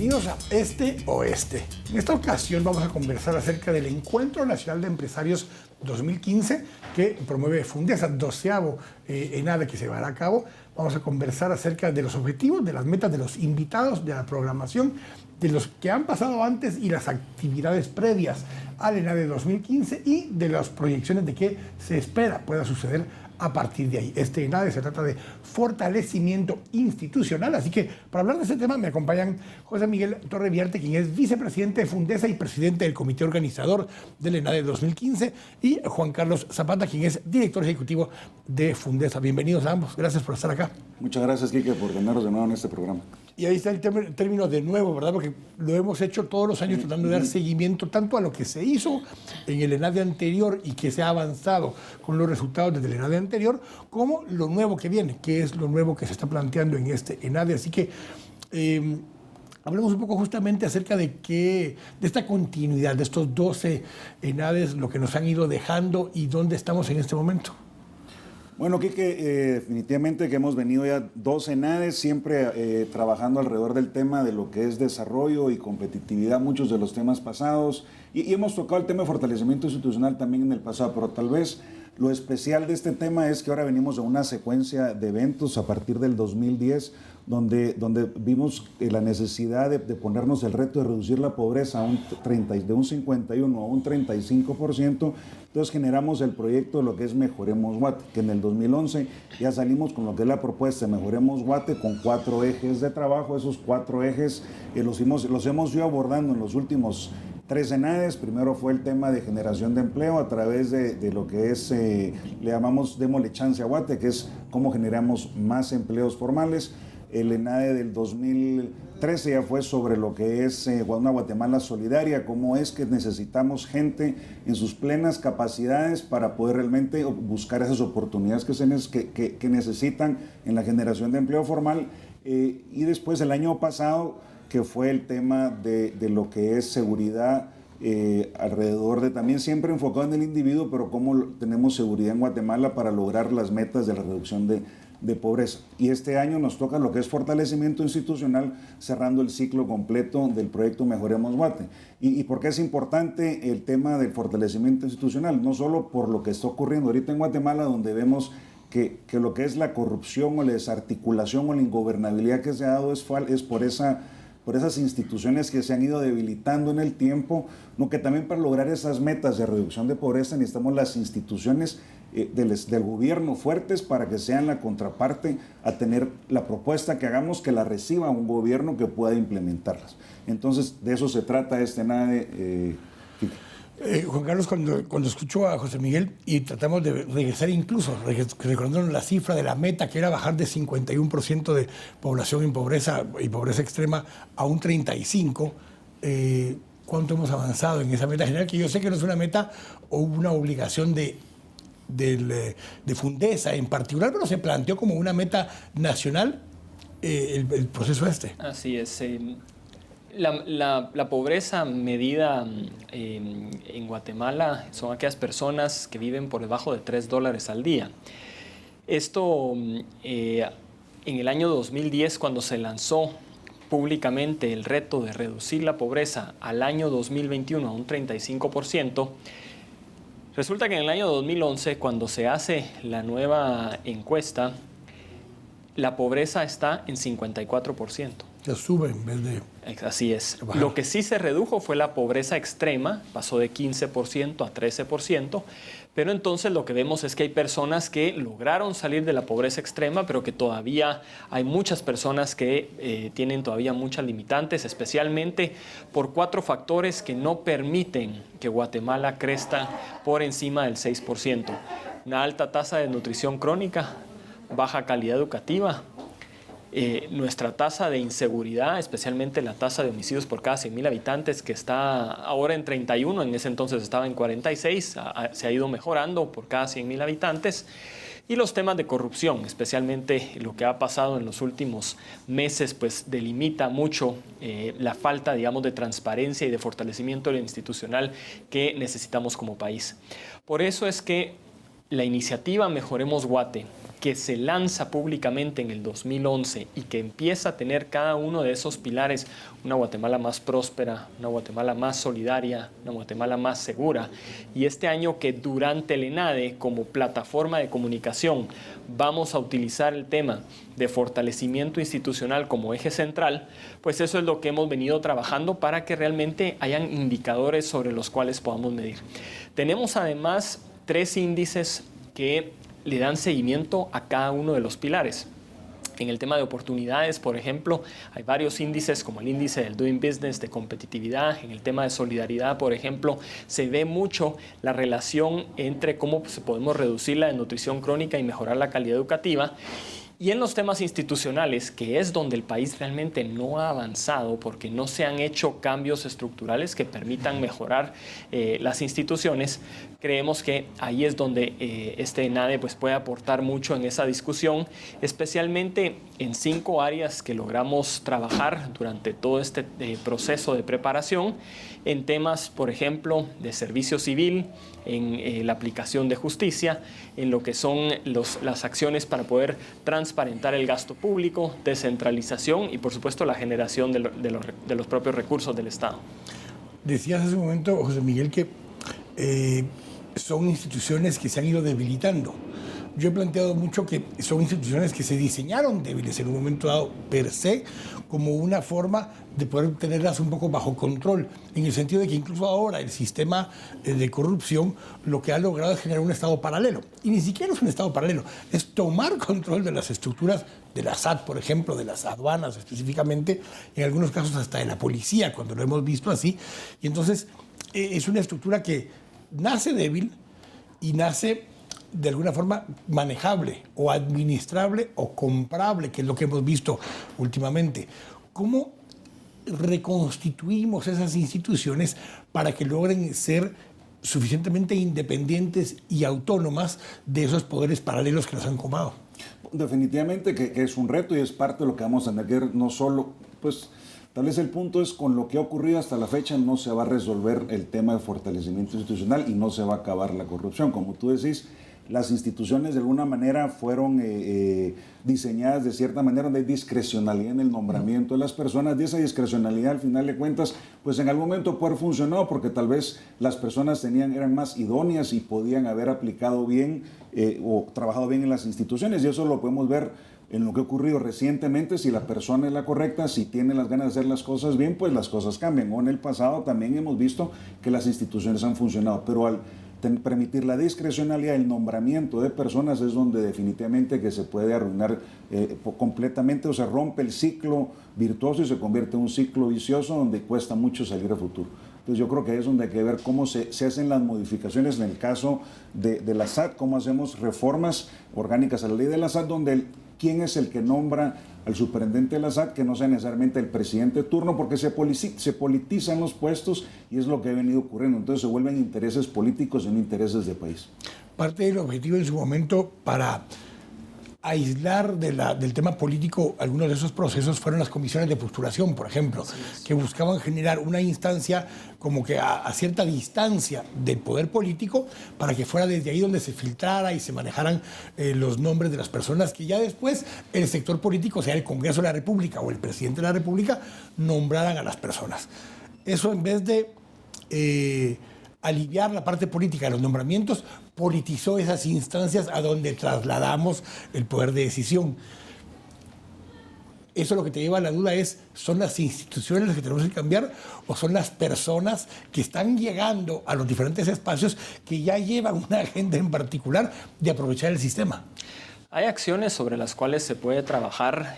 Bienvenidos a Este Oeste. En esta ocasión vamos a conversar acerca del Encuentro Nacional de Empresarios 2015 que promueve Fundesa, 12º ENADE que se llevará a cabo. Vamos a conversar acerca de los objetivos, de las metas, de los invitados, de la programación, de los que han pasado antes y las actividades previas al ENADE 2015 y de las proyecciones de qué se espera pueda suceder a partir de ahí. Este ENADE se trata de fortalecimiento institucional, así que para hablar de este tema me acompañan José Miguel Torreviarte, quien es vicepresidente de Fundesa y presidente del comité organizador del ENADE 2015, y Juan Carlos Zapata, quien es director ejecutivo de Fundesa. Bienvenidos a ambos, gracias por estar acá. Muchas gracias, Quique, por tenernos de nuevo en este programa. Y ahí está el término de nuevo, ¿verdad? Porque lo hemos hecho todos los años tratando de dar seguimiento tanto a lo que se hizo en el ENADE anterior y que se ha avanzado con los resultados desde el ENADE anterior, como lo nuevo que viene, que es lo nuevo que se está planteando en este ENADE. Así que hablemos un poco justamente acerca de esta continuidad, de estos 12 ENADEs, lo que nos han ido dejando y dónde estamos en este momento. Bueno, Quique, definitivamente que hemos venido ya 12 ENADEs, siempre trabajando alrededor del tema de lo que es desarrollo y competitividad, muchos de los temas pasados, y hemos tocado el tema de fortalecimiento institucional también en el pasado, pero tal vez lo especial de este tema es que ahora venimos a una secuencia de eventos a partir del 2010, donde vimos la necesidad de ponernos el reto de reducir la pobreza de un 51 a un 35%. Entonces generamos el proyecto de lo que es Mejoremos Guate, que en el 2011 ya salimos con lo que es la propuesta de Mejoremos Guate con 4 ejes de trabajo. Esos 4 ejes los hemos ido abordando en los últimos 3 ENADEs. Primero fue el tema de generación de empleo a través de lo que es, le llamamos Démosle Chance a Guate, que es cómo generamos más empleos formales. El ENADE del 2013 ya fue sobre lo que es una Guatemala solidaria, cómo es que necesitamos gente en sus plenas capacidades para poder realmente buscar esas oportunidades que necesitan en la generación de empleo formal. Y después el año pasado, que fue el tema de lo que es seguridad, alrededor de también siempre enfocado en el individuo, pero cómo tenemos seguridad en Guatemala para lograr las metas de la reducción de pobreza. Y este año nos toca lo que es fortalecimiento institucional, cerrando el ciclo completo del proyecto Mejoremos Guate. ¿Y por qué es importante el tema del fortalecimiento institucional? No solo por lo que está ocurriendo ahorita en Guatemala, donde vemos que lo que es la corrupción o la desarticulación o la ingobernabilidad que se ha dado es por esas instituciones que se han ido debilitando en el tiempo, no, que también para lograr esas metas de reducción de pobreza necesitamos las instituciones del gobierno fuertes para que sean la contraparte a tener la propuesta que hagamos, que la reciba un gobierno que pueda implementarlas. Entonces, de eso se trata este ENADE. Juan Carlos, cuando escucho a José Miguel y tratamos de regresar incluso, recordando la cifra de la meta que era bajar de 51% de población en pobreza y pobreza extrema a un 35%, ¿cuánto hemos avanzado en esa meta general? Que yo sé que no es una meta o una obligación de Fundesa en particular, pero se planteó como una meta nacional el proceso este. Así es. La pobreza medida en Guatemala son aquellas personas que viven por debajo de $3 al día. Esto en el año 2010, cuando se lanzó públicamente el reto de reducir la pobreza al año 2021 a un 35%, resulta que en el año 2011, cuando se hace la nueva encuesta, la pobreza está en 54%. Ya sube en vez de... Así es. Lo que sí se redujo fue la pobreza extrema, pasó de 15% a 13%, pero entonces lo que vemos es que hay personas que lograron salir de la pobreza extrema, pero que todavía hay muchas personas que tienen todavía muchas limitantes, especialmente por 4 factores que no permiten que Guatemala crezca por encima del 6%. Una alta tasa de nutrición crónica, baja calidad educativa, nuestra tasa de inseguridad, especialmente la tasa de homicidios por cada 100,000 habitantes, que está ahora en 31, en ese entonces estaba en 46, se ha ido mejorando por cada 100,000 habitantes. Y los temas de corrupción, especialmente lo que ha pasado en los últimos meses, pues delimita mucho la falta, digamos, de transparencia y de fortalecimiento institucional que necesitamos como país. Por eso es que la iniciativa Mejoremos Guate que se lanza públicamente en el 2011 y que empieza a tener cada uno de esos pilares, una Guatemala más próspera, una Guatemala más solidaria, una Guatemala más segura, y este año que durante el ENADE como plataforma de comunicación vamos a utilizar el tema de fortalecimiento institucional como eje central, pues eso es lo que hemos venido trabajando para que realmente hayan indicadores sobre los cuales podamos medir. Tenemos además 3 índices que le dan seguimiento a cada uno de los pilares. En el tema de oportunidades, por ejemplo, hay varios índices como el índice del Doing Business, de competitividad. En el tema de solidaridad, por ejemplo, se ve mucho la relación entre cómo podemos reducir la desnutrición crónica y mejorar la calidad educativa. Y en los temas institucionales, que es donde el país realmente no ha avanzado porque no se han hecho cambios estructurales que permitan mejorar las instituciones, creemos que ahí es donde este ENADE pues, puede aportar mucho en esa discusión, especialmente en 5 áreas que logramos trabajar durante todo este proceso de preparación, en temas, por ejemplo, de servicio civil, en la aplicación de justicia, en lo que son las acciones para poder transparentar el gasto público, descentralización y, por supuesto, la generación de los propios recursos del Estado. Decías hace un momento, José Miguel, que son instituciones que se han ido debilitando. Yo he planteado mucho que son instituciones que se diseñaron débiles en un momento dado per se, como una forma de poder tenerlas un poco bajo control, en el sentido de que incluso ahora el sistema de corrupción lo que ha logrado es generar un Estado paralelo. Y ni siquiera es un Estado paralelo, es tomar control de las estructuras de la SAT, por ejemplo, de las aduanas específicamente, en algunos casos hasta de la policía, cuando lo hemos visto así. Y entonces es una estructura que nace débil y nace de alguna forma manejable o administrable o comprable, que es lo que hemos visto últimamente. ¿Cómo reconstituimos esas instituciones para que logren ser suficientemente independientes y autónomas de esos poderes paralelos que nos han comado? Definitivamente que es un reto y es parte de lo que vamos a tener que ver, no solo, pues tal vez el punto es con lo que ha ocurrido hasta la fecha no se va a resolver el tema de fortalecimiento institucional y no se va a acabar la corrupción. Como tú decís, las instituciones de alguna manera fueron diseñadas de cierta manera donde hay discrecionalidad en el nombramiento de las personas, y esa discrecionalidad al final de cuentas pues en algún momento puede haber funcionado porque tal vez las personas eran más idóneas y podían haber aplicado bien o trabajado bien en las instituciones, y eso lo podemos ver en lo que ha ocurrido recientemente. Si la persona es la correcta, si tiene las ganas de hacer las cosas bien, pues las cosas cambian. O en el pasado también hemos visto que las instituciones han funcionado, pero al permitir la discrecionalidad, el nombramiento de personas es donde definitivamente que se puede arruinar completamente, o se rompe el ciclo virtuoso y se convierte en un ciclo vicioso donde cuesta mucho salir a futuro. Entonces yo creo que ahí es donde hay que ver cómo se hacen las modificaciones en el caso de la SAT, cómo hacemos reformas orgánicas a la ley de la SAT, donde quién es el que nombra al superintendente de la SAT, que no sea necesariamente el presidente de turno, porque se politizan los puestos y es lo que ha venido ocurriendo. Entonces se vuelven intereses políticos y no intereses de país. Parte del objetivo en su momento para aislar del tema político algunos de esos procesos fueron las comisiones de postulación, por ejemplo, que buscaban generar una instancia como que a cierta distancia del poder político para que fuera desde ahí donde se filtrara y se manejaran los nombres de las personas que ya después el sector político, sea el Congreso de la República o el presidente de la República, nombraran a las personas. Eso en vez de aliviar la parte política de los nombramientos, politizó esas instancias a donde trasladamos el poder de decisión. Eso lo que te lleva a la duda es, ¿son las instituciones las que tenemos que cambiar o son las personas que están llegando a los diferentes espacios que ya llevan una agenda en particular de aprovechar el sistema? Hay acciones sobre las cuales se puede trabajar,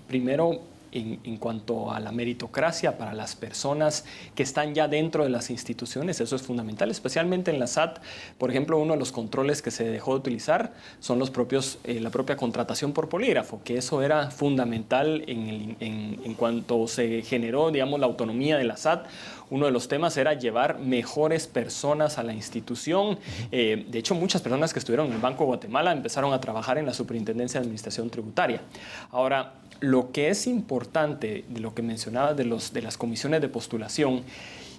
primero, en cuanto a la meritocracia para las personas que están ya dentro de las instituciones. Eso es fundamental, especialmente en la SAT. Por ejemplo, uno de los controles que se dejó de utilizar son la propia contratación por polígrafo, que eso era fundamental en cuanto se generó, digamos, la autonomía de la SAT. Uno de los temas era llevar mejores personas a la institución. De hecho, muchas personas que estuvieron en el Banco de Guatemala empezaron a trabajar en la Superintendencia de Administración Tributaria. Ahora, lo que es importante de lo que mencionabas de las comisiones de postulación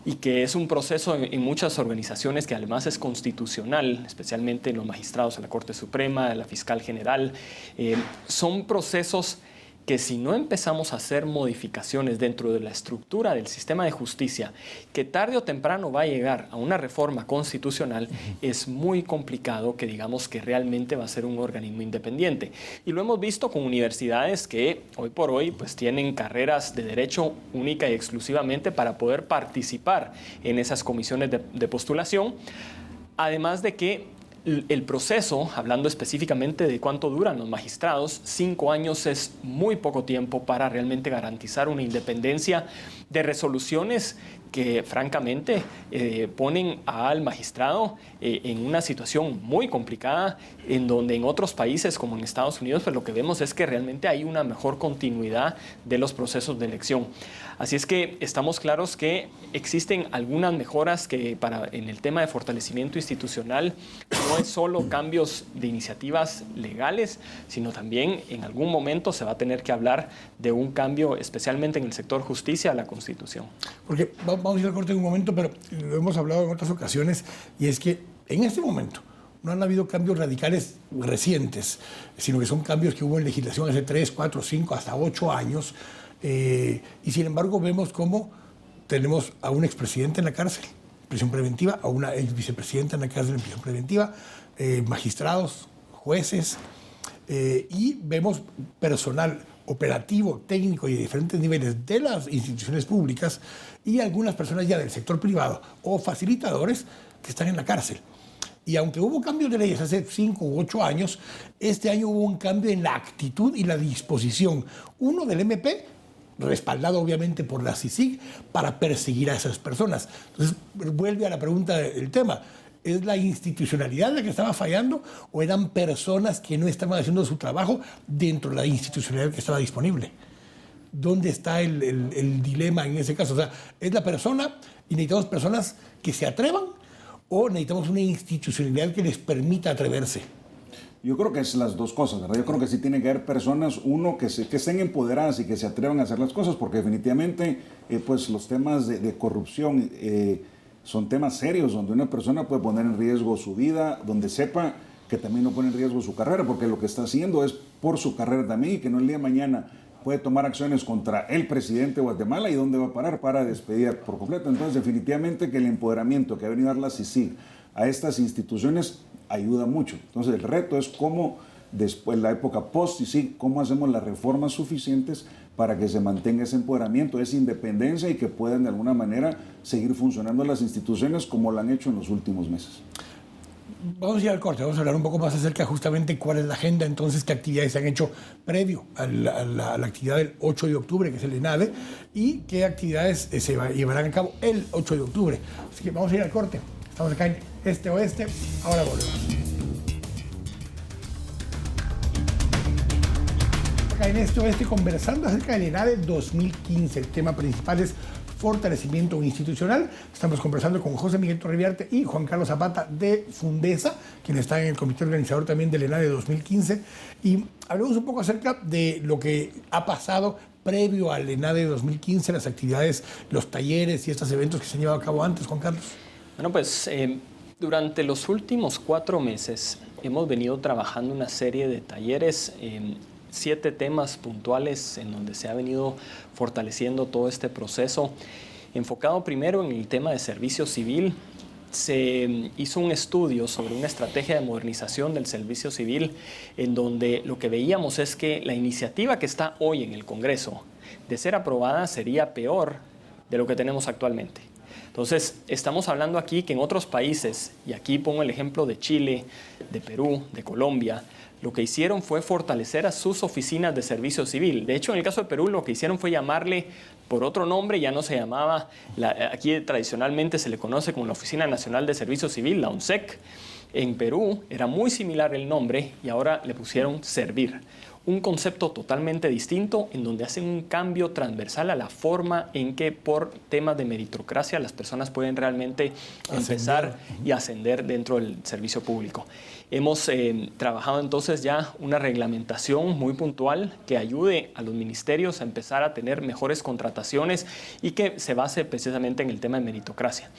y que es un proceso en muchas organizaciones que además es constitucional, especialmente los magistrados de la Corte Suprema, la Fiscal General. Son procesos que si no empezamos a hacer modificaciones dentro de la estructura del sistema de justicia, que tarde o temprano va a llegar a una reforma constitucional, es muy complicado que digamos que realmente va a ser un organismo independiente. Y lo hemos visto con universidades que hoy por hoy pues tienen carreras de derecho única y exclusivamente para poder participar en esas comisiones de postulación, además de que el proceso, hablando específicamente de cuánto duran los magistrados, 5 años es muy poco tiempo para realmente garantizar una independencia de resoluciones que francamente ponen al magistrado en una situación muy complicada, en donde en otros países como en Estados Unidos pues lo que vemos es que realmente hay una mejor continuidad de los procesos de elección. Así es que estamos claros que existen algunas mejoras que en el tema de fortalecimiento institucional no es solo cambios de iniciativas legales, sino también en algún momento se va a tener que hablar de un cambio, especialmente en el sector justicia, a la Constitución. Porque vamos a ir al corte en un momento, pero lo hemos hablado en otras ocasiones, y es que en este momento no han habido cambios radicales recientes, sino que son cambios que hubo en legislación hace 3, 4, 5, hasta 8 años. Y sin embargo vemos cómo tenemos a un expresidente en la cárcel, prisión preventiva, a una ex vicepresidenta en la cárcel en prisión preventiva, magistrados, jueces, y vemos personal operativo, técnico y de diferentes niveles de las instituciones públicas y algunas personas ya del sector privado o facilitadores que están en la cárcel. Y aunque hubo cambios de leyes hace 5 u 8 años, este año hubo un cambio en la actitud y la disposición, uno del MP, respaldado obviamente por la CICIG, para perseguir a esas personas. Entonces, vuelve a la pregunta del tema. ¿Es la institucionalidad la que estaba fallando o eran personas que no estaban haciendo su trabajo dentro de la institucionalidad que estaba disponible? ¿Dónde está el dilema en ese caso? O sea, ¿es la persona y necesitamos personas que se atrevan o necesitamos una institucionalidad que les permita atreverse? Yo creo que es las dos cosas, ¿verdad? Yo creo que sí tiene que haber personas, uno, que estén empoderadas y que se atrevan a hacer las cosas, porque definitivamente pues los temas de corrupción son temas serios, donde una persona puede poner en riesgo su vida, donde sepa que también no pone en riesgo su carrera, porque lo que está haciendo es por su carrera también, y que no el día de mañana puede tomar acciones contra el presidente de Guatemala y dónde va a parar para despedir por completo. Entonces, definitivamente que el empoderamiento que ha venido a dar la CICIG a estas instituciones ayuda mucho. Entonces, el reto es cómo, después, la época post-CICIG, cómo hacemos las reformas suficientes para que se mantenga ese empoderamiento, esa independencia y que puedan de alguna manera seguir funcionando las instituciones como lo han hecho en los últimos meses. Vamos a ir al corte, vamos a hablar un poco más acerca justamente cuál es la agenda, entonces qué actividades se han hecho previo a la actividad del 8 de octubre, que es el ENADE, y qué actividades se llevarán a cabo el 8 de octubre. Así que vamos a ir al corte. Estamos acá en Este Oeste, ahora volvemos. Acá en Este Oeste conversando acerca del ENADE 2015. El tema principal es fortalecimiento institucional. Estamos conversando con José Miguel Torreviarte y Juan Carlos Zapata de Fundesa, quien está en el comité organizador también del ENADE 2015. Y hablemos un poco acerca de lo que ha pasado previo al ENADE 2015, las actividades, los talleres y estos eventos que se han llevado a cabo antes, Juan Carlos. Bueno, pues durante los últimos 4 meses hemos venido trabajando una serie de talleres, 7 temas puntuales en donde se ha venido fortaleciendo todo este proceso. Enfocado primero en el tema de servicio civil, se hizo un estudio sobre una estrategia de modernización del servicio civil en donde lo que veíamos es que la iniciativa que está hoy en el Congreso, de ser aprobada, sería peor de lo que tenemos actualmente. Entonces, estamos hablando aquí que en otros países, y aquí pongo el ejemplo de Chile, de Perú, de Colombia, lo que hicieron fue fortalecer a sus oficinas de servicio civil. De hecho, en el caso de Perú, lo que hicieron fue llamarle por otro nombre, ya no se llamaba, aquí tradicionalmente se le conoce como la Oficina Nacional de Servicio Civil, la ONSEC. En Perú era muy similar el nombre y ahora le pusieron Servir. Un concepto totalmente distinto en donde hacen un cambio transversal a la forma en que por temas de meritocracia las personas pueden realmente empezar y ascender dentro del servicio público. Hemos trabajado entonces ya una reglamentación muy puntual que ayude a los ministerios a empezar a tener mejores contrataciones y que se base precisamente en el tema de meritocracia.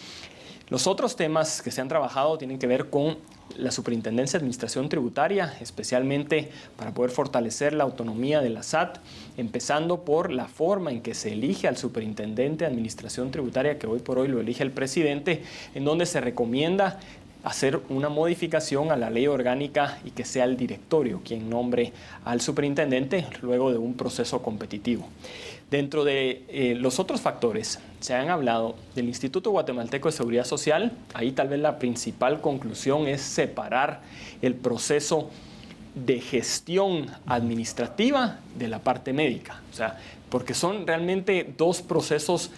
Los otros temas que se han trabajado tienen que ver con la Superintendencia de Administración Tributaria, especialmente para poder fortalecer la autonomía de la SAT, empezando por la forma en que se elige al Superintendente de Administración Tributaria, que hoy por hoy lo elige el presidente, en donde se recomienda hacer una modificación a la ley orgánica y que sea el directorio quien nombre al superintendente luego de un proceso competitivo. Dentro de los otros factores, se han hablado del Instituto Guatemalteco de Seguridad Social. Ahí tal vez la principal conclusión es separar el proceso de gestión administrativa de la parte médica. O sea, porque son realmente dos procesos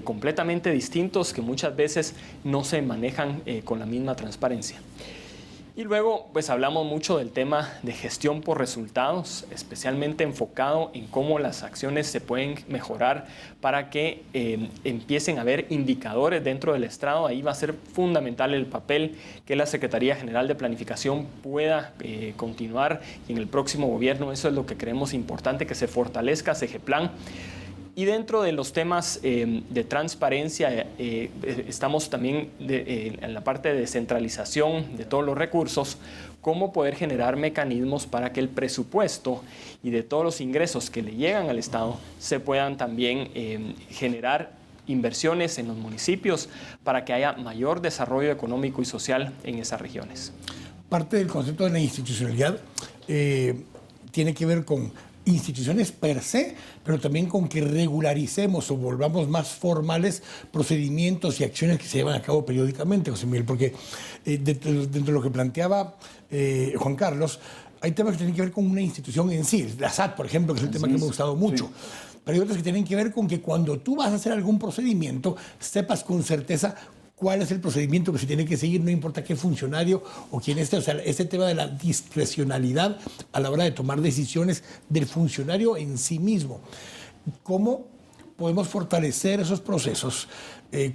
completamente distintos que muchas veces no se manejan con la misma transparencia. Y luego, pues hablamos mucho del tema de gestión por resultados, especialmente enfocado en cómo las acciones se pueden mejorar para que empiecen a haber indicadores dentro del estrado. Ahí va a ser fundamental el papel que la Secretaría General de Planificación pueda continuar y en el próximo gobierno. Eso es lo que creemos importante, que se fortalezca SEGEPLAN. Y dentro de los temas de transparencia, estamos también en la parte de descentralización de todos los recursos, cómo poder generar mecanismos para que el presupuesto y de todos los ingresos que le llegan al Estado se puedan también generar inversiones en los municipios para que haya mayor desarrollo económico y social en esas regiones. Parte del concepto de la institucionalidad tiene que ver con instituciones per se, pero también con que regularicemos o volvamos más formales procedimientos y acciones que se llevan a cabo periódicamente, José Miguel, porque dentro de lo que planteaba Juan Carlos, hay temas que tienen que ver con una institución en sí, la SAT, por ejemplo, que es el tema que me ha gustado mucho. Sí. Pero hay otros que tienen que ver con que cuando tú vas a hacer algún procedimiento, sepas con certeza cuál es el procedimiento que se tiene que seguir, no importa qué funcionario o quién esté. O sea, este tema de la discrecionalidad a la hora de tomar decisiones del funcionario en sí mismo. ¿Cómo podemos fortalecer esos procesos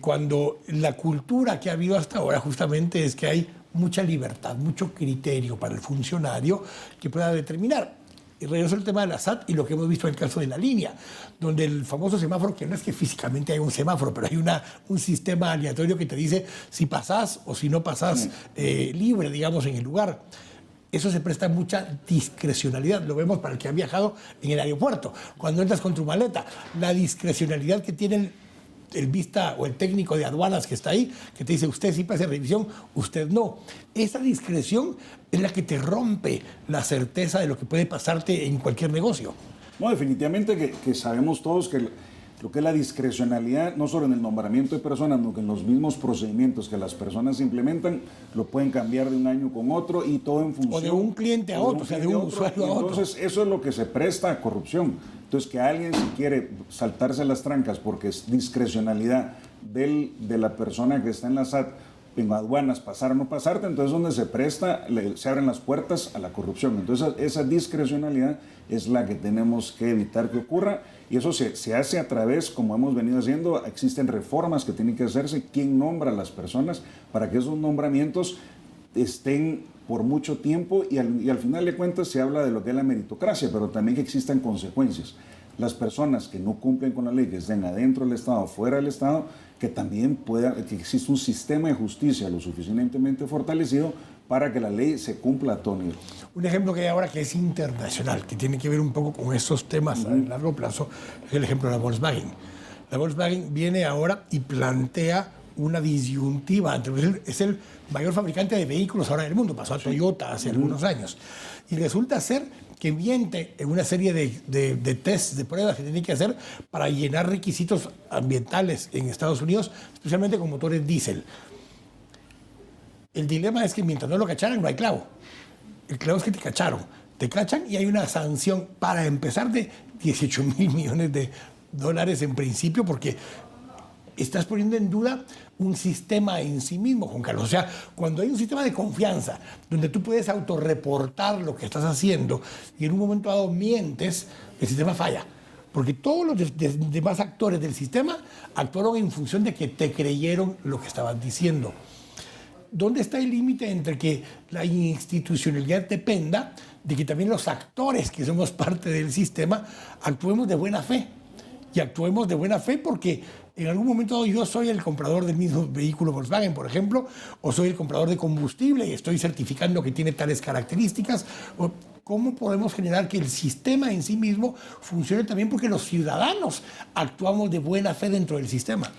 cuando la cultura que ha habido hasta ahora justamente es que hay mucha libertad, mucho criterio para el funcionario que pueda determinar? Y regreso al tema de la SAT y lo que hemos visto en el caso de la línea, donde el famoso semáforo, que no es que físicamente hay un semáforo, pero hay un sistema aleatorio que te dice si pasás o si no pasás libre, digamos, en el lugar. Eso se presta mucha discrecionalidad. Lo vemos para el que ha viajado en el aeropuerto. Cuando entras con tu maleta, la discrecionalidad que tiene el vista o el técnico de aduanas que está ahí, que te dice usted sí pasa revisión, usted no. Esa discreción es la que te rompe la certeza de lo que puede pasarte en cualquier negocio. No, definitivamente que sabemos todos que lo que es la discrecionalidad, no solo en el nombramiento de personas, sino que en los mismos procedimientos que las personas implementan, lo pueden cambiar de un año con otro y todo en función... O de un cliente a otro, o sea, de un usuario a otro. Entonces, eso es lo que se presta a corrupción. Entonces, que alguien si quiere saltarse las trancas porque es discrecionalidad de la persona que está en la SAT, en aduanas, pasar o no pasarte, entonces donde se presta, se abren las puertas a la corrupción. Entonces, esa discrecionalidad es la que tenemos que evitar que ocurra. Y eso se hace a través, como hemos venido haciendo, existen reformas que tienen que hacerse, quién nombra a las personas para que esos nombramientos estén por mucho tiempo y al final de cuentas se habla de lo que es la meritocracia, pero también que existan consecuencias. Las personas que no cumplen con la ley, que estén adentro del Estado o fuera del Estado, que también que exista un sistema de justicia lo suficientemente fortalecido para que la ley se cumpla a todo nivel. Un ejemplo que hay ahora que es internacional, que tiene que ver un poco con estos temas a largo plazo, es el ejemplo de la Volkswagen. La Volkswagen viene ahora y plantea una disyuntiva. Es el mayor fabricante de vehículos ahora del mundo, pasó a Toyota hace algunos años. Y resulta ser que miente en una serie de tests, de pruebas que tiene que hacer para llenar requisitos ambientales en Estados Unidos, especialmente con motores diésel. El dilema es que mientras no lo cacharan, no hay clavo. El clavo es que te cacharon. Te cachan y hay una sanción para empezar de $18,000 millones en principio, porque estás poniendo en duda un sistema en sí mismo, Juan Carlos. O sea, cuando hay un sistema de confianza donde tú puedes autorreportar lo que estás haciendo y en un momento dado mientes, el sistema falla. Porque todos los demás actores del sistema actuaron en función de que te creyeron lo que estabas diciendo. ¿dónde está el límite entre que la institucionalidad dependa de que también los actores que somos parte del sistema actuemos de buena fe? Y actuemos de buena fe porque en algún momento yo soy el comprador del mismo vehículo Volkswagen, por ejemplo, o soy el comprador de combustible y estoy certificando que tiene tales características. ¿Cómo podemos generar que el sistema en sí mismo funcione también porque los ciudadanos actuamos de buena fe dentro del sistema?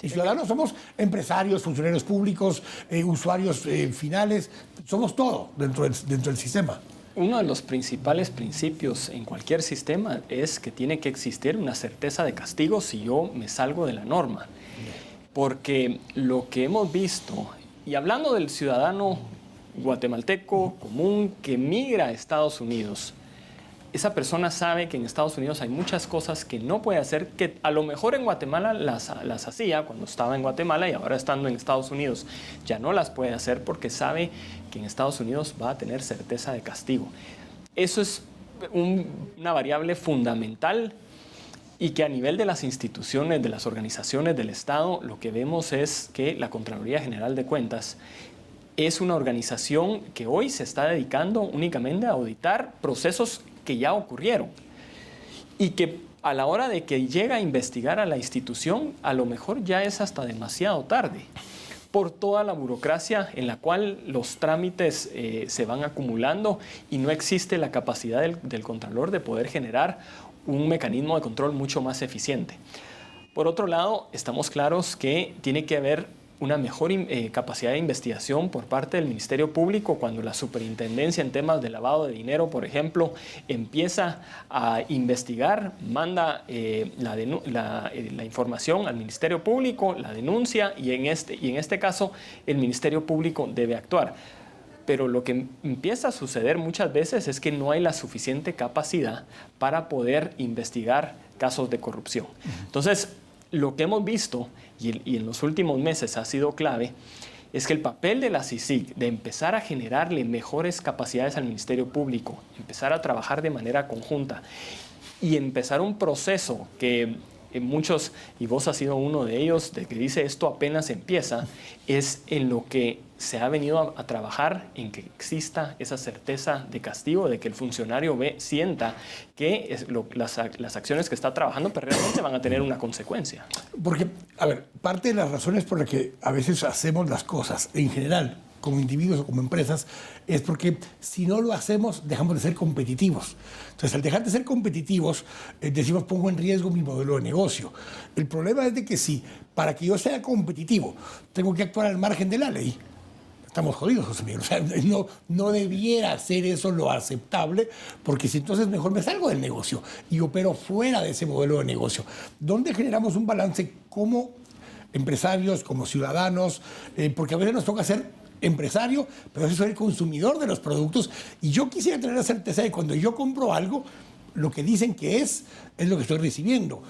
Y ciudadanos somos empresarios, funcionarios públicos, usuarios finales, somos todo dentro del sistema. Uno de los principales principios en cualquier sistema es que tiene que existir una certeza de castigo si yo me salgo de la norma. Porque lo que hemos visto, y hablando del ciudadano guatemalteco común que migra a Estados Unidos, esa persona sabe que en Estados Unidos hay muchas cosas que no puede hacer, que a lo mejor en Guatemala las hacía cuando estaba en Guatemala y ahora estando en Estados Unidos ya no las puede hacer porque sabe que en Estados Unidos va a tener certeza de castigo. Eso es una variable fundamental y que a nivel de las instituciones, de las organizaciones del Estado, lo que vemos es que la Contraloría General de Cuentas es una organización que hoy se está dedicando únicamente a auditar procesos que ya ocurrieron y que a la hora de que llega a investigar a la institución, a lo mejor ya es hasta demasiado tarde por toda la burocracia en la cual los trámites se van acumulando y no existe la capacidad del Contralor de poder generar un mecanismo de control mucho más eficiente. Por otro lado, estamos claros que tiene que haber una mejor capacidad de investigación por parte del Ministerio Público cuando la superintendencia en temas de lavado de dinero, por ejemplo, empieza a investigar, manda la información al Ministerio Público, la denuncia y en este caso el Ministerio Público debe actuar. Pero lo que empieza a suceder muchas veces es que no hay la suficiente capacidad para poder investigar casos de corrupción. Entonces, lo que hemos visto, y en los últimos meses ha sido clave, es que el papel de la CICIG de empezar a generarle mejores capacidades al Ministerio Público, empezar a trabajar de manera conjunta y empezar un proceso que muchos, y vos has sido uno de ellos, de que dice esto apenas empieza, es en lo que se ha venido a trabajar en que exista esa certeza de castigo, de que el funcionario sienta que las acciones que está trabajando pero realmente van a tener una consecuencia. Porque, a ver, parte de las razones por las que a veces hacemos las cosas, en general, como individuos o como empresas, es porque si no lo hacemos, dejamos de ser competitivos. Entonces, al dejar de ser competitivos, decimos, pongo en riesgo mi modelo de negocio. El problema es de que si, para que yo sea competitivo, tengo que actuar al margen de la ley, estamos jodidos, José Miguel. O sea, no debiera ser eso lo aceptable, porque si entonces mejor me salgo del negocio y opero fuera de ese modelo de negocio. ¿Dónde generamos un balance como empresarios, como ciudadanos? Porque a veces nos toca ser empresario, pero eso soy el consumidor de los productos y yo quisiera tener la certeza de que cuando yo compro algo, lo que dicen que es lo que estoy recibiendo.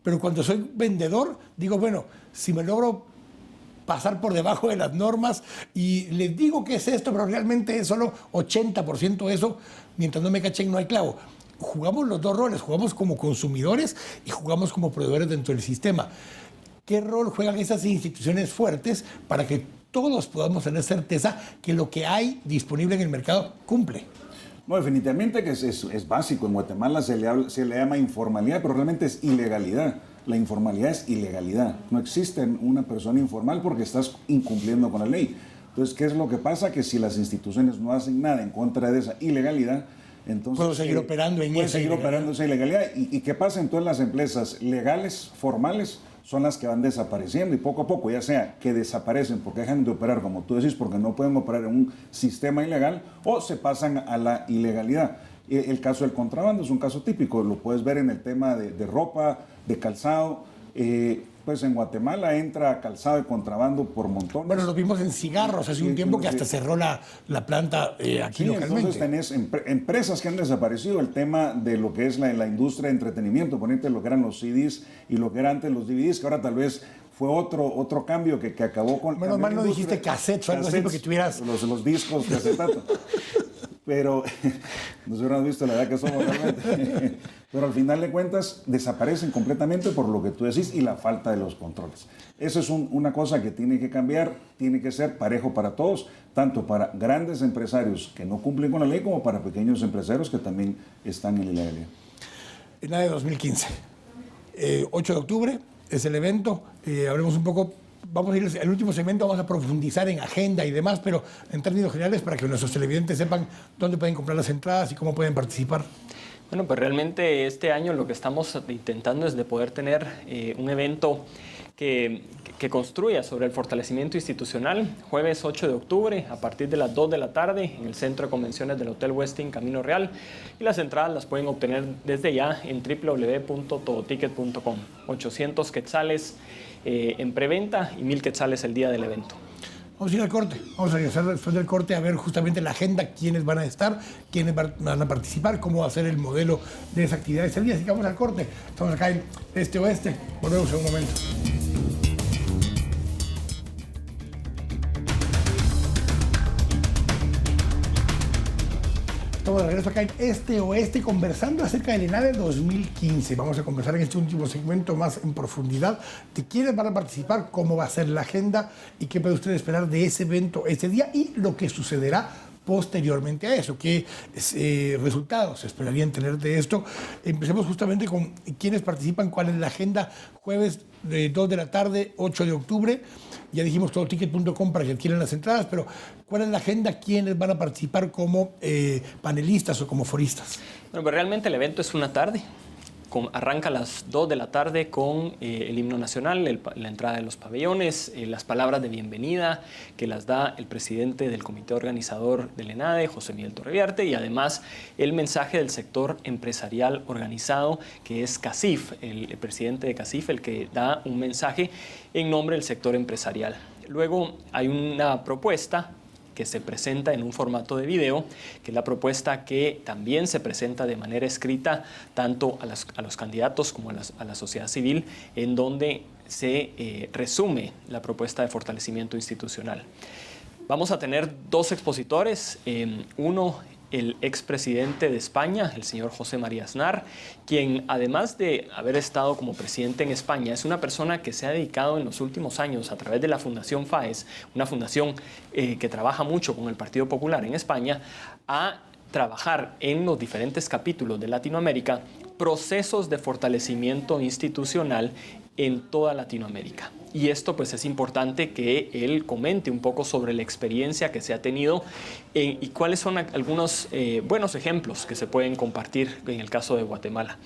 Pero cuando soy vendedor, digo, bueno, si me logro pasar por debajo de las normas y les digo que es esto, pero realmente es solo 80% eso, mientras no me cachen no hay clavo. Jugamos los dos roles, jugamos como consumidores y jugamos como proveedores dentro del sistema. ¿Qué rol juegan esas instituciones fuertes para que todos podamos tener certeza que lo que hay disponible en el mercado cumple? No, definitivamente que es básico. En Guatemala se le llama informalidad, pero realmente es ilegalidad. La informalidad es ilegalidad. No existe una persona informal porque estás incumpliendo con la ley. Entonces, ¿qué es lo que pasa? Que si las instituciones no hacen nada en contra de esa ilegalidad, entonces puedo seguir operando en esa ilegalidad. ¿Y qué pasa? Entonces las empresas legales, formales, son las que van desapareciendo y poco a poco, ya sea que desaparecen porque dejan de operar, como tú decís, porque no pueden operar en un sistema ilegal, o se pasan a la ilegalidad. El caso del contrabando es un caso típico, lo puedes ver en el tema de ropa, de calzado. Pues en Guatemala entra calzado de contrabando por montones. Bueno, lo vimos en cigarros hace un tiempo que hasta cerró la planta aquí localmente. Entonces tenés empresas que han desaparecido. El tema de lo que es la industria de entretenimiento, ponerte lo que eran los CDs y lo que eran antes los DVDs, que ahora tal vez fue otro cambio que acabó con... Menos mal no dijiste cassettes o algo así porque tuvieras... Los discos de acetato. Pero nos hubiéramos visto la edad que somos realmente. pero al final de cuentas desaparecen completamente por lo que tú decís y la falta de los controles. Eso es una cosa que tiene que cambiar, tiene que ser parejo para todos, tanto para grandes empresarios que no cumplen con la ley como para pequeños empresarios que también están en la ilegalidad. ENADE 2015, 8 de octubre es el evento, hablemos un poco. Vamos a ir al último segmento, vamos a profundizar en agenda y demás, pero en términos generales para que nuestros televidentes sepan dónde pueden comprar las entradas y cómo pueden participar. Bueno, pues realmente este año lo que estamos intentando es de poder tener un evento que construya sobre el fortalecimiento institucional. Jueves 8 de octubre a partir de las 2 de la tarde en el Centro de Convenciones del Hotel Westin Camino Real, y las entradas las pueden obtener desde ya en www.todoticket.com. 800 quetzales en preventa y 1,000 quetzales el día del evento. Vamos a ir al corte, vamos a regresar después del corte a ver justamente la agenda, quiénes van a estar, quiénes van a participar, cómo va a ser el modelo de esa actividad ese día. Así que vamos al corte, estamos acá en Este Oeste, volvemos en un momento. Estamos de regreso acá en Este Oeste conversando acerca del ENADE 2015. Vamos a conversar en este último segmento más en profundidad de quiénes van a participar, cómo va a ser la agenda y qué puede usted esperar de ese evento ese día y lo que sucederá posteriormente a eso. ¿Qué resultados se esperarían tener de esto? Empecemos justamente con quiénes participan, cuál es la agenda. Jueves de 2 de la tarde, 8 de octubre. Ya dijimos todoticket.com para que adquieran las entradas, pero ¿cuál es la agenda? ¿Quiénes van a participar como panelistas o como foristas? Bueno, pues realmente el evento es una tarde. Arranca a las 2 de la tarde con el himno nacional, la entrada de los pabellones, las palabras de bienvenida que las da el presidente del comité organizador del ENADE, José Miguel Torreviarte, y además el mensaje del sector empresarial organizado, que es CACIF, el presidente de CACIF, el que da un mensaje en nombre del sector empresarial. Luego hay una propuesta que se presenta en un formato de video, que es la propuesta que también se presenta de manera escrita tanto a los candidatos como a la sociedad civil, en donde se resume la propuesta de fortalecimiento institucional. Vamos a tener dos expositores, uno el expresidente de España, el señor José María Aznar, quien además de haber estado como presidente en España, es una persona que se ha dedicado en los últimos años a través de la Fundación FAES, una fundación que trabaja mucho con el Partido Popular en España, a trabajar en los diferentes capítulos de Latinoamérica procesos de fortalecimiento institucional en toda Latinoamérica. Y esto pues es importante que él comente un poco sobre la experiencia que se ha tenido y cuáles son algunos buenos ejemplos que se pueden compartir en el caso de Guatemala.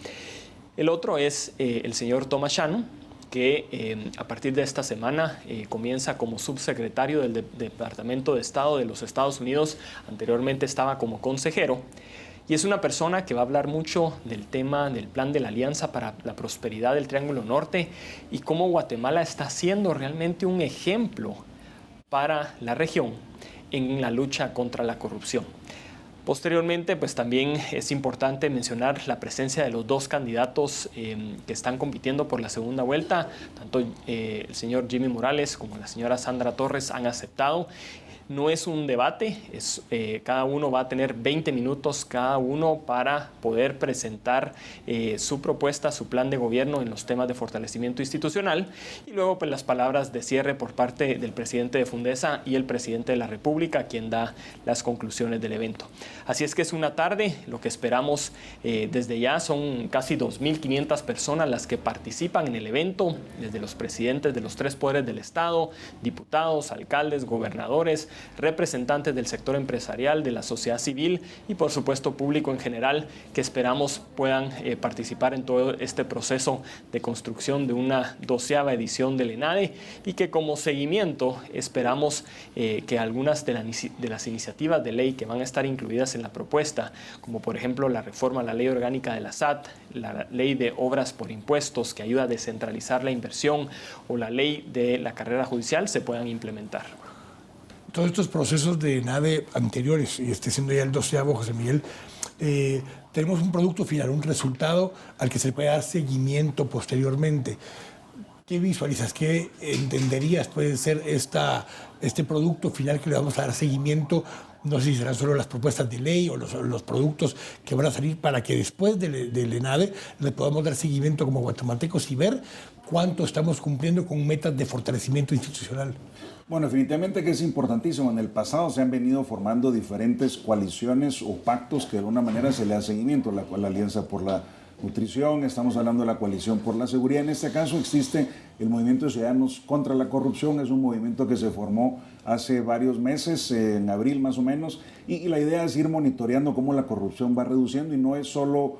El otro es el señor Thomas Shannon, que a partir de esta semana comienza como subsecretario del Departamento de Estado de los Estados Unidos. Anteriormente estaba como consejero. Y es una persona que va a hablar mucho del tema del Plan de la Alianza para la Prosperidad del Triángulo Norte y cómo Guatemala está siendo realmente un ejemplo para la región en la lucha contra la corrupción. Posteriormente, pues también es importante mencionar la presencia de los dos candidatos que están compitiendo por la segunda vuelta. Tanto el señor Jimmy Morales como la señora Sandra Torres han aceptado. No es un debate, cada uno va a tener 20 minutos cada uno para poder presentar su propuesta, su plan de gobierno en los temas de fortalecimiento institucional, y luego pues las palabras de cierre por parte del presidente de Fundesa y el presidente de la República, quien da las conclusiones del evento. Así es que es una tarde, lo que esperamos desde ya son casi 2.500 personas las que participan en el evento, desde los presidentes de los 3 poderes del Estado, diputados, alcaldes, gobernadores, representantes del sector empresarial, de la sociedad civil y por supuesto público en general, que esperamos puedan participar en todo este proceso de construcción de una 12ª edición del ENADE, y que como seguimiento esperamos que algunas de las iniciativas de ley que van a estar incluidas en la propuesta, como por ejemplo la reforma a la ley orgánica de la SAT, la ley de obras por impuestos que ayuda a descentralizar la inversión, o la ley de la carrera judicial, se puedan implementar. Todos estos procesos de ENADE anteriores, y siendo ya el 12º, José Miguel, tenemos un producto final, un resultado al que se le puede dar seguimiento posteriormente. ¿Qué visualizas? ¿Qué entenderías puede ser este producto final que le vamos a dar seguimiento No sé si serán solo las propuestas de ley o los productos que van a salir para que después del ENADE le podamos dar seguimiento como guatemaltecos y ver cuánto estamos cumpliendo con metas de fortalecimiento institucional. Bueno, definitivamente que es importantísimo. En el pasado se han venido formando diferentes coaliciones o pactos que de alguna manera se le da seguimiento. La Alianza por la Nutrición, estamos hablando de la Coalición por la Seguridad. En este caso existe el Movimiento de Ciudadanos contra la Corrupción. Es un movimiento que se formó hace varios meses, en abril más o menos, y la idea es ir monitoreando cómo la corrupción va reduciendo, y no es solo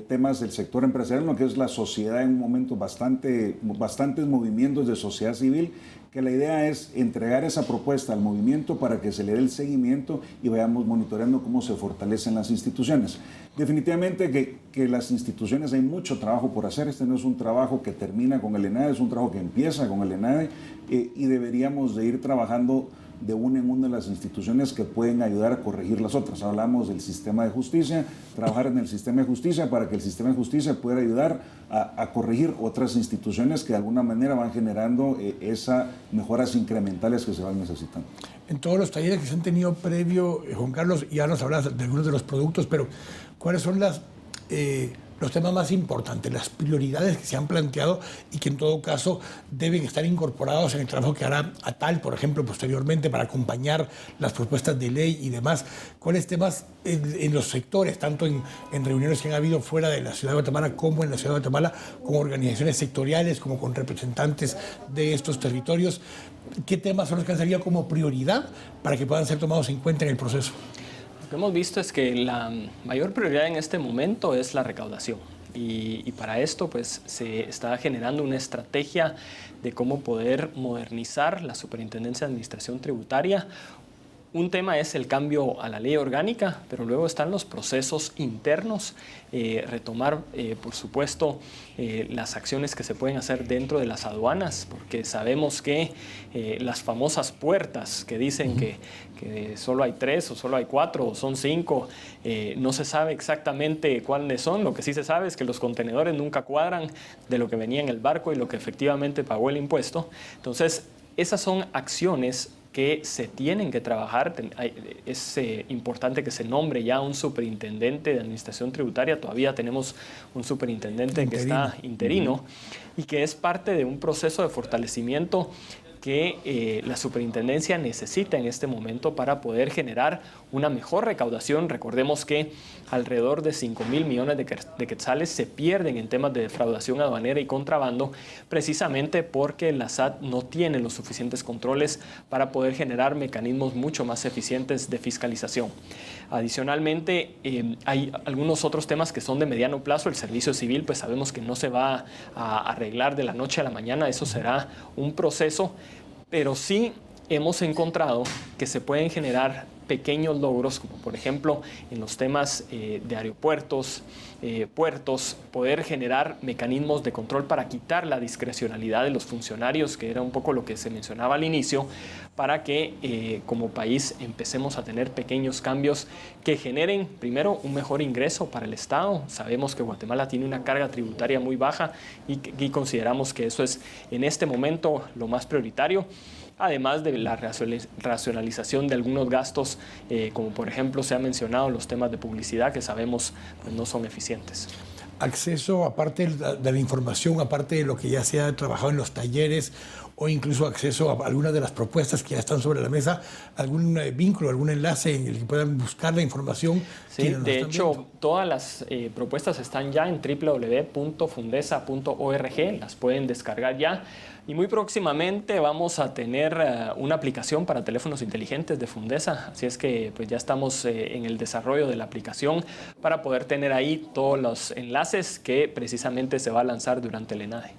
temas del sector empresarial, sino que es la sociedad en un momento bastantes movimientos de sociedad civil, que la idea es entregar esa propuesta al movimiento para que se le dé el seguimiento y vayamos monitoreando cómo se fortalecen las instituciones. Definitivamente que las instituciones hay mucho trabajo por hacer. Este no es un trabajo que termina con el ENADE, es un trabajo que empieza con el ENADE, y deberíamos de ir trabajando de una en una de las instituciones que pueden ayudar a corregir las otras. Hablamos del sistema de justicia, trabajar en el sistema de justicia para que el sistema de justicia pueda ayudar a corregir otras instituciones que de alguna manera van generando esas mejoras incrementales que se van necesitando. En todos los talleres que se han tenido previo, Juan Carlos, ya nos hablas de algunos de los productos, pero ¿cuáles son los temas más importantes, las prioridades que se han planteado y que en todo caso deben estar incorporados en el trabajo que hará ATAL, por ejemplo, posteriormente, para acompañar las propuestas de ley y demás? ¿Cuáles temas en los sectores, tanto en reuniones que han habido fuera de la Ciudad de Guatemala como en la Ciudad de Guatemala, con organizaciones sectoriales, como con representantes de estos territorios? ¿Qué temas son los que han salido como prioridad para que puedan ser tomados en cuenta en el proceso? Lo que hemos visto es que la mayor prioridad en este momento es la recaudación, y para esto pues se está generando una estrategia de cómo poder modernizar la Superintendencia de Administración Tributaria. Un tema es el cambio a la ley orgánica, pero luego están los procesos internos, retomar, por supuesto, las acciones que se pueden hacer dentro de las aduanas, porque sabemos que las famosas puertas que dicen que solo hay 3 o solo hay 4 o son 5, no se sabe exactamente cuáles son. Lo que sí se sabe es que los contenedores nunca cuadran de lo que venía en el barco y lo que efectivamente pagó el impuesto. Entonces, esas son acciones que se tienen que trabajar. Es importante que se nombre ya un superintendente de administración tributaria. Todavía tenemos un superintendente que está interino, y que es parte de un proceso de fortalecimiento que la superintendencia necesita en este momento para poder generar una mejor recaudación. Recordemos que alrededor de 5.000 millones de quetzales se pierden en temas de defraudación aduanera y contrabando, precisamente porque la SAT no tiene los suficientes controles para poder generar mecanismos mucho más eficientes de fiscalización. Adicionalmente, hay algunos otros temas que son de mediano plazo. El servicio civil, pues sabemos que no se va a arreglar de la noche a la mañana, eso será un proceso, pero sí hemos encontrado que se pueden generar pequeños logros, como por ejemplo en los temas de aeropuertos, puertos, poder generar mecanismos de control para quitar la discrecionalidad de los funcionarios, que era un poco lo que se mencionaba al inicio, para que como país empecemos a tener pequeños cambios que generen primero un mejor ingreso para el Estado. Sabemos que Guatemala tiene una carga tributaria muy baja y consideramos que eso es en este momento lo más prioritario, además de la racionalización de algunos gastos, como por ejemplo se ha mencionado los temas de publicidad, que sabemos pues, no son eficientes. Acceso, aparte de la información, aparte de lo que ya se ha trabajado en los talleres, o incluso acceso a algunas de las propuestas que ya están sobre la mesa, algún vínculo, algún enlace en el que puedan buscar la información. Sí, de hecho, todas las propuestas están ya en www.fundesa.org, las pueden descargar ya. Y muy próximamente vamos a tener una aplicación para teléfonos inteligentes de Fundesa, así es que pues ya estamos en el desarrollo de la aplicación para poder tener ahí todos los enlaces que precisamente se va a lanzar durante el ENADE.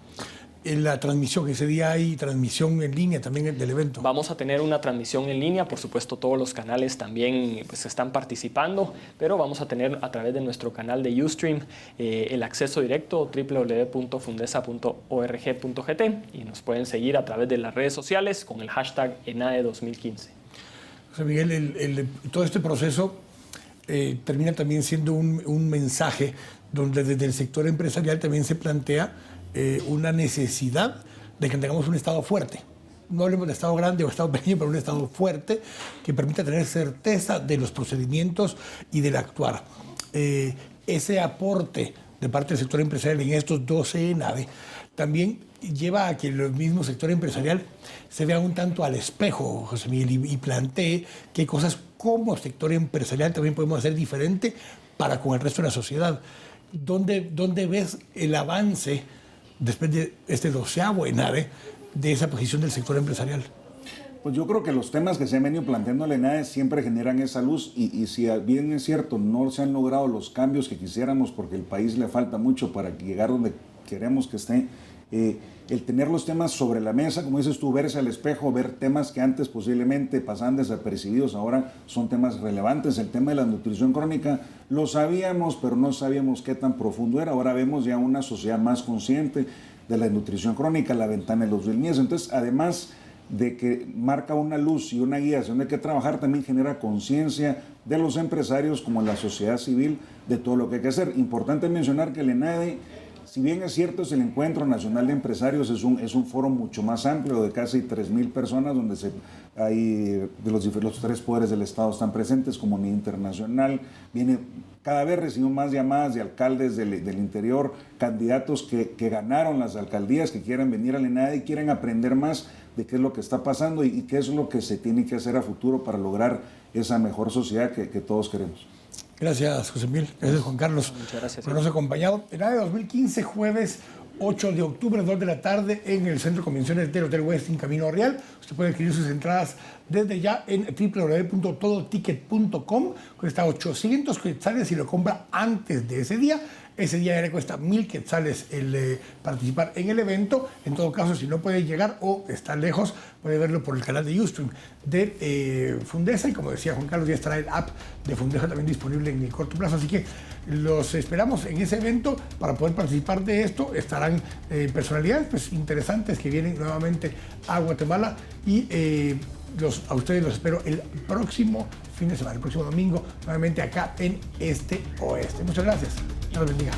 En la transmisión, ese día hay transmisión en línea también del evento. Vamos a tener una transmisión en línea, por supuesto todos los canales también pues, están participando, pero vamos a tener a través de nuestro canal de Ustream el acceso directo www.fundesa.org.gt, y nos pueden seguir a través de las redes sociales con el hashtag ENADE 2015. José Miguel, todo este proceso termina también siendo un mensaje donde desde el sector empresarial también se plantea una necesidad de que tengamos un Estado fuerte, no hablemos de Estado grande o Estado pequeño, pero un Estado fuerte que permita tener certeza de los procedimientos y del actuar. Ese aporte de parte del sector empresarial en estos 12 ENADE también lleva a que el mismo sector empresarial se vea un tanto al espejo, José Miguel, y plantee qué cosas como sector empresarial también podemos hacer diferente para con el resto de la sociedad. ¿Dónde ves el avance después de este 12º ENADE de esa posición del sector empresarial? Pues yo creo que los temas que se han venido planteando en la ENADE siempre generan esa luz y si bien es cierto, no se han logrado los cambios que quisiéramos porque el país le falta mucho para llegar donde queremos que esté, el tener los temas sobre la mesa, como dices tú, verse al espejo, ver temas que antes posiblemente pasaban desapercibidos, ahora son temas relevantes. El tema de la nutrición crónica lo sabíamos, pero no sabíamos qué tan profundo era. Ahora vemos ya una sociedad más consciente de la nutrición crónica, la ventana de los 2010. Entonces, además de que marca una luz y una guía hacia donde hay que trabajar, también genera conciencia de los empresarios como en la sociedad civil de todo lo que hay que hacer. Importante mencionar que el ENADE, si bien es cierto, es el Encuentro Nacional de Empresarios, es un foro mucho más amplio de casi 3,000 personas donde hay de los 3 poderes del Estado están presentes, comunidad internacional, cada vez recibimos más llamadas de alcaldes del interior, candidatos que ganaron las alcaldías, que quieran venir al ENADE y quieren aprender más de qué es lo que está pasando y qué es lo que se tiene que hacer a futuro para lograr esa mejor sociedad que todos queremos. Gracias, José Miguel. Gracias, Juan Carlos. Muchas gracias. Por habernos acompañado. ENADE 2015, jueves 8 de octubre, 2 de la tarde, en el Centro de Convenciones del Hotel Westin Camino Real. Usted puede adquirir sus entradas desde ya en www.todoticket.com. Cuesta 800 quetzales si lo compra antes de ese día. Ese día ya le cuesta 1,000 quetzales el participar en el evento. En todo caso, si no puede llegar o está lejos, puede verlo por el canal de Ustream de Fundesa. Y como decía Juan Carlos, ya estará el app de Fundesa también disponible en el corto plazo. Así que los esperamos en ese evento para poder participar de esto. Estarán personalidades pues, interesantes que vienen nuevamente a Guatemala y a ustedes los espero el próximo fin de semana, el próximo domingo, nuevamente acá en Este Oeste. Muchas gracias. Dios los bendiga.